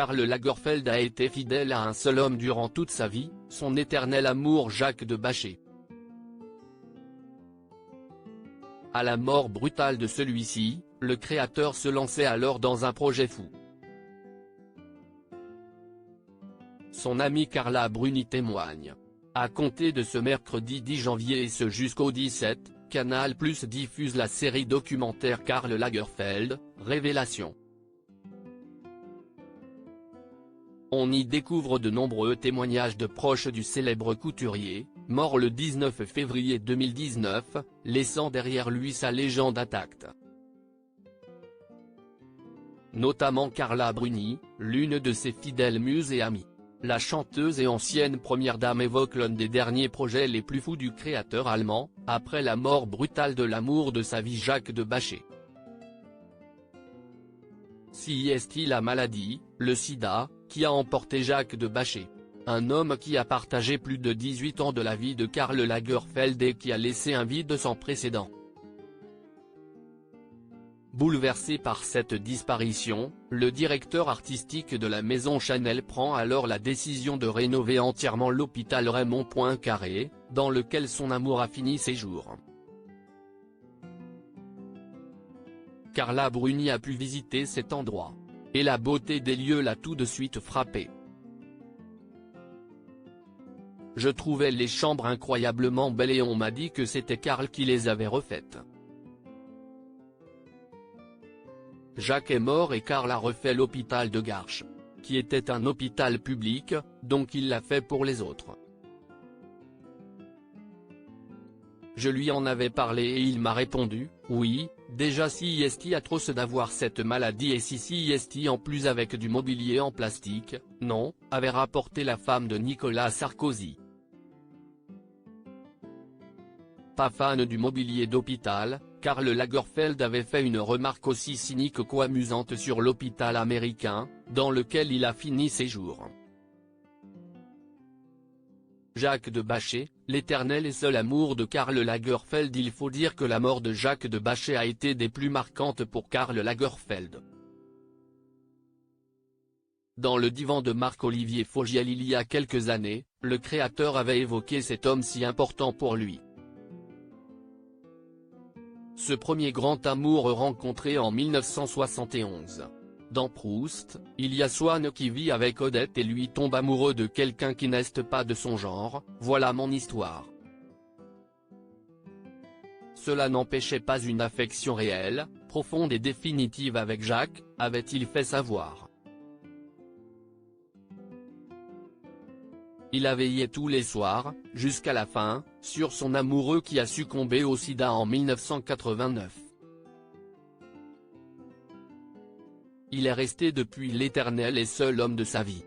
Karl Lagerfeld a été fidèle à un seul homme durant toute sa vie, son éternel amour Jacques de Bachet. À la mort brutale de celui-ci, le créateur se lançait alors dans un projet fou. Son amie Carla Bruni témoigne. À compter de ce mercredi 10 janvier et ce jusqu'au 17, Canal+ diffuse la série documentaire Karl Lagerfeld, Révélation. On y découvre de nombreux témoignages de proches du célèbre couturier, mort le 19 février 2019, laissant derrière lui sa légende intacte. Notamment Carla Bruni, l'une de ses fidèles muses et amies. La chanteuse et ancienne première dame évoque l'un des derniers projets les plus fous du créateur allemand, après la mort brutale de l'amour de sa vie Jacques de Bachet. Si est-il la maladie, le sida, qui a emporté Jacques de Bachet. Un homme qui a partagé plus de 18 ans de la vie de Karl Lagerfeld et qui a laissé un vide sans précédent. Bouleversé par cette disparition, le directeur artistique de la maison Chanel prend alors la décision de rénover entièrement l'hôpital Raymond Poincaré, dans lequel son amour a fini ses jours. Carla Bruni a pu visiter cet endroit. Et la beauté des lieux l'a tout de suite frappée. Je trouvais les chambres incroyablement belles et on m'a dit que c'était Karl qui les avait refaites. Jacques est mort et Karl a refait l'hôpital de Garches, qui était un hôpital public, donc il l'a fait pour les autres. Je lui en avais parlé et il m'a répondu, oui, déjà si est atroce d'avoir cette maladie et si est en plus avec du mobilier en plastique, non, avait rapporté la femme de Nicolas Sarkozy. Pas fan du mobilier d'hôpital, Karl Lagerfeld avait fait une remarque aussi cynique qu'amusante sur l'hôpital américain, dans lequel il a fini ses jours. Jacques de Bachet, l'éternel et seul amour de Karl Lagerfeld. Il faut dire que la mort de Jacques de Bachet a été des plus marquantes pour Karl Lagerfeld. Dans le divan de Marc-Olivier Fogiel il y a quelques années, le créateur avait évoqué cet homme si important pour lui. Ce premier grand amour rencontré en 1971. Dans Proust, il y a Swann qui vit avec Odette et lui tombe amoureux de quelqu'un qui n'est pas de son genre, voilà mon histoire. Cela n'empêchait pas une affection réelle, profonde et définitive avec Jacques, avait-il fait savoir. Il a veillé tous les soirs, jusqu'à la fin, sur son amoureux qui a succombé au sida en 1989. Il est resté depuis l'éternel et seul homme de sa vie.